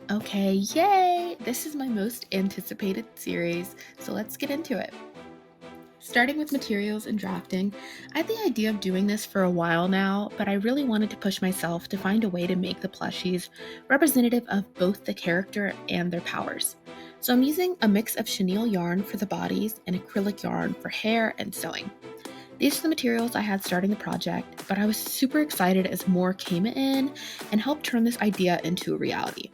Okay, yay! This is my most anticipated series, so let's get into it. Starting with materials and drafting, I had the idea of doing this for a while now, but I really wanted to push myself to find a way to make the plushies representative of both the character and their powers. So I'm using a mix of chenille yarn for the bodies and acrylic yarn for hair and sewing. These are the materials I had starting the project, but I was super excited as more came in and helped turn this idea into a reality.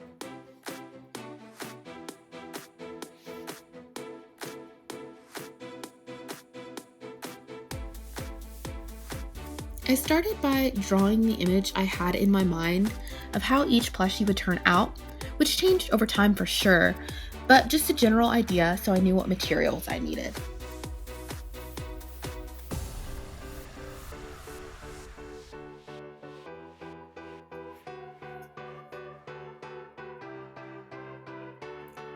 I started by drawing the image I had in my mind of how each plushie would turn out, which changed over time for sure, but just a general idea so I knew what materials I needed.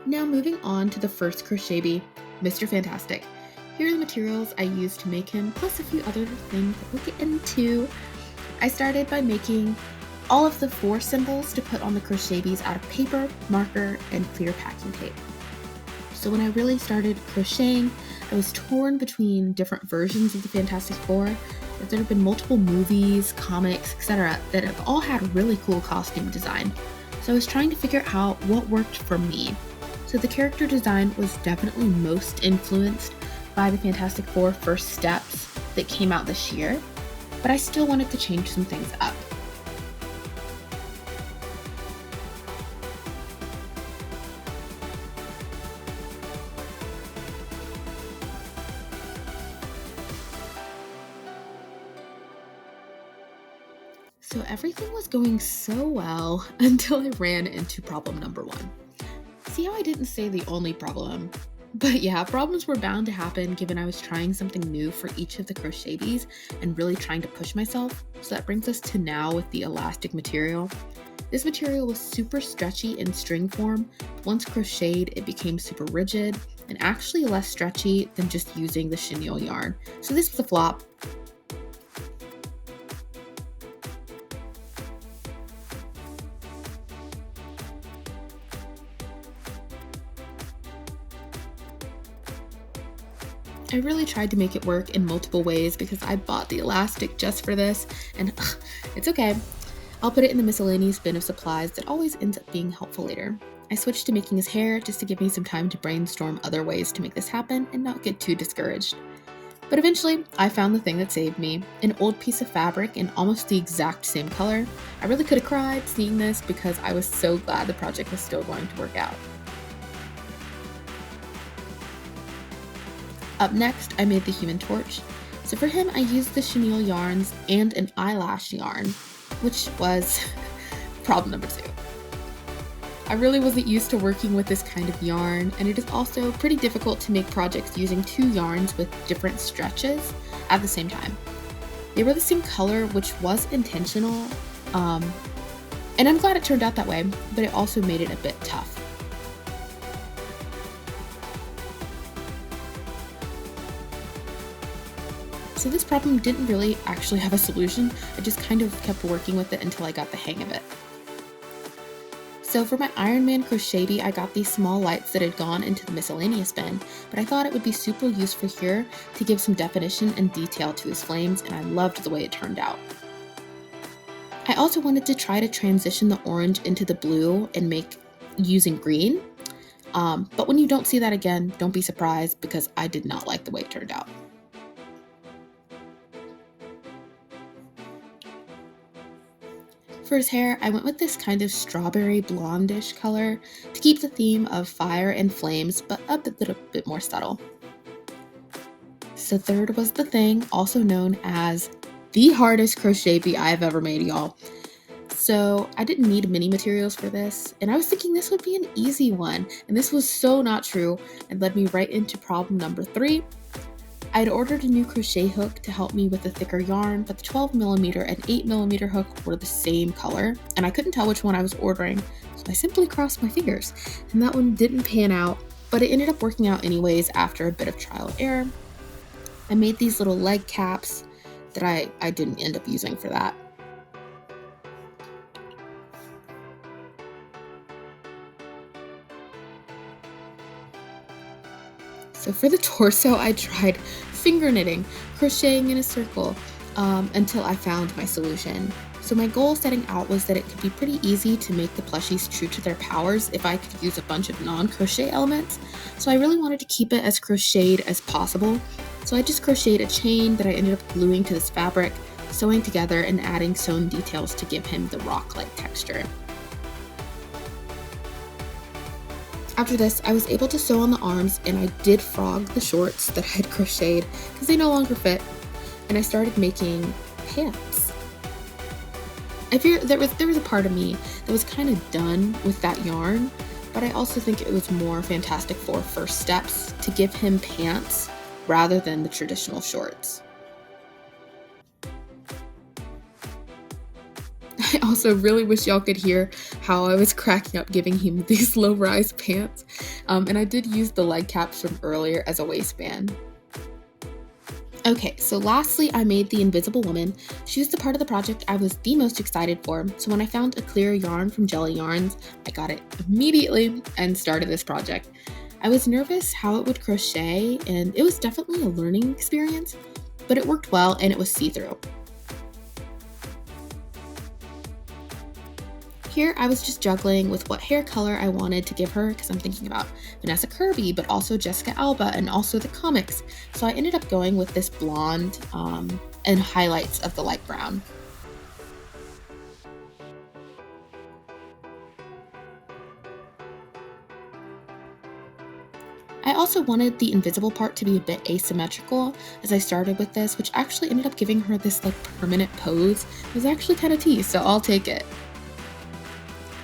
Now moving on to the first crochet bee, Mr. Fantastic. Here are the materials I used to make him, plus a few other things that we'll get into. I started by making all of the 4 symbols to put on the crochet bees out of paper, marker, and clear packing tape. So when I really started crocheting, I was torn between different versions of the Fantastic Four. There have been multiple movies, comics, etc. that have all had really cool costume design. So I was trying to figure out what worked for me. So the character design was definitely most influenced by the Fantastic Four First Steps that came out this year, but I still wanted to change some things up. So everything was going so well until I ran into problem number 1. See how I didn't say the only problem? But yeah, problems were bound to happen given I was trying something new for each of the crochet bees and really trying to push myself. So that brings us to now with the elastic material. This material was super stretchy in string form. Once crocheted, it became super rigid and actually less stretchy than just using the chenille yarn. So this was a flop. I really tried to make it work in multiple ways because I bought the elastic just for this, and it's okay. I'll put it in the miscellaneous bin of supplies that always ends up being helpful later. I switched to making his hair just to give me some time to brainstorm other ways to make this happen and not get too discouraged. But eventually, I found the thing that saved me, an old piece of fabric in almost the exact same color. I really could have cried seeing this because I was so glad the project was still going to work out. Up next, I made the Human Torch. So for him, I used the chenille yarns and an eyelash yarn, which was problem number 2. I really wasn't used to working with this kind of yarn, and it is also pretty difficult to make projects using 2 yarns with different stretches at the same time. They were the same color, which was intentional, and I'm glad it turned out that way, but it also made it a bit tough. So this problem didn't really actually have a solution. I just kind of kept working with it until I got the hang of it. So for my Iron Man crochet bee, I got these small lights that had gone into the miscellaneous bin, but I thought it would be super useful here to give some definition and detail to his flames, and I loved the way it turned out. I also wanted to try to transition the orange into the blue and make using green. But when you don't see that again, don't be surprised because I did not like the way it turned out. For his hair, I went with this kind of strawberry blondish color to keep the theme of fire and flames, but a little bit more subtle. So third was the thing, also known as the hardest crochet bee I have ever made, y'all. So I didn't need many materials for this, and I was thinking this would be an easy one, and this was so not true and led me right into problem number 3. I had ordered a new crochet hook to help me with the thicker yarn, but the 12mm and 8mm hook were the same color, and I couldn't tell which one I was ordering, so I simply crossed my fingers, and that one didn't pan out, but it ended up working out anyways after a bit of trial and error. I made these little leg caps that I didn't end up using for that. So for the torso, I tried finger knitting, crocheting in a circle, until I found my solution. So my goal setting out was that it could be pretty easy to make the plushies true to their powers if I could use a bunch of non-crochet elements. So I really wanted to keep it as crocheted as possible. So I just crocheted a chain that I ended up gluing to this fabric, sewing together and adding sewn details to give him the rock-like texture. After this, I was able to sew on the arms, and I did frog the shorts that I had crocheted because they no longer fit, and I started making pants. I fear there was a part of me that was kind of done with that yarn, but I also think it was more fantastic for first steps to give him pants rather than the traditional shorts. I also really wish y'all could hear how I was cracking up giving him these low-rise pants, and I did use the leg caps from earlier as a waistband. Okay, so lastly, I made the Invisible Woman. She was the part of the project I was the most excited for, so when I found a clear yarn from Jelly Yarns, I got it immediately and started this project. I was nervous how it would crochet, and it was definitely a learning experience, but it worked well and it was see-through. Here, I was just juggling with what hair color I wanted to give her because I'm thinking about Vanessa Kirby, but also Jessica Alba and also the comics. So I ended up going with this blonde and highlights of the light brown. I also wanted the invisible part to be a bit asymmetrical as I started with this, which actually ended up giving her this like permanent pose. It was actually kind of teased, so I'll take it.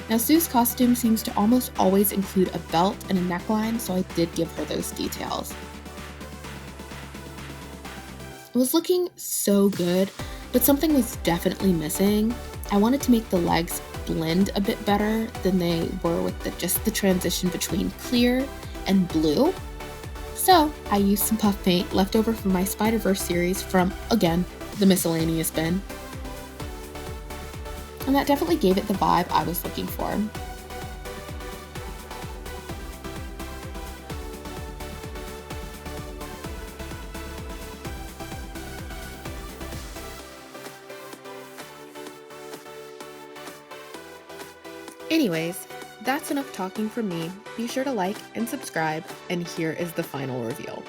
Now Sue's costume seems to almost always include a belt and a neckline, so I did give her those details. It was looking so good, but something was definitely missing. I wanted to make the legs blend a bit better than they were with just the transition between clear and blue. So I used some puff paint left over from my Spider-Verse series from, again, the miscellaneous bin. And that definitely gave it the vibe I was looking for. Anyways, that's enough talking from me. Be sure to like and subscribe, and here is the final reveal.